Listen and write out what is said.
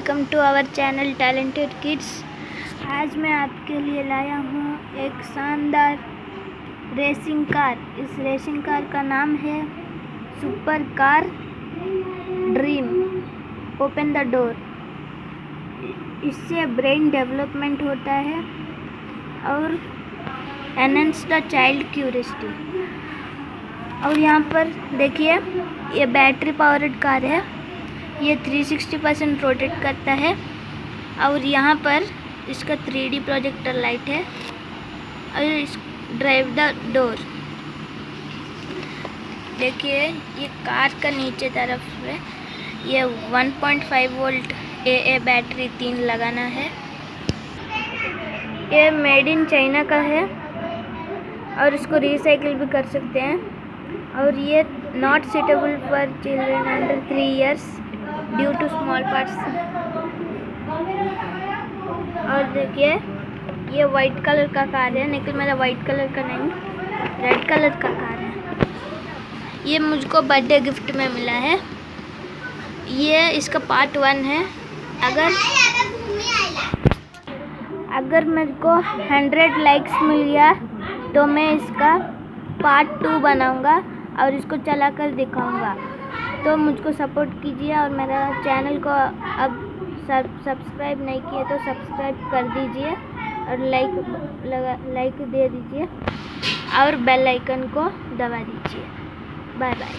Welcome to our channel talented kids. आज मैं आपके लिए लाया हूँ एक शानदार रेसिंग कार। इस रेसिंग कार का नाम है super car dream open the door. इससे ब्रेन डेवलपमेंट होता है और एनहांस द चाइल्ड क्यूरियोसिटी। और यहाँ पर देखिए, ये बैटरी पावर्ड कार है। ये 360% रोटेट करता है और यहाँ पर इसका 3D प्रोजेक्टर लाइट है और इस ड्राइव द डोर। देखिए, ये कार का नीचे तरफ है। ये 1.5 वोल्ट AA बैटरी 3 लगाना है। ये मेड इन चाइना का है और इसको रिसाइकिल भी कर सकते हैं। और ये not suitable for children under 3 years due to small parts. और देखिए, ये वाइट कलर का कार है, लेकिन मेरा वाइट कलर का नहीं, रेड कलर का कार है। ये मुझको बर्थडे गिफ्ट में मिला है। ये इसका पार्ट 1 है। अगर मेरे को 100 लाइक्स मिल गया तो मैं इसका पार्ट 2 बनाऊंगा और इसको चला कर दिखाऊंगा। तो मुझको सपोर्ट कीजिए और मेरा चैनल को अब सब्सक्राइब नहीं किए तो सब्सक्राइब कर दीजिए और लाइक दे दीजिए और बेल आइकन को दबा दीजिए। Bye bye.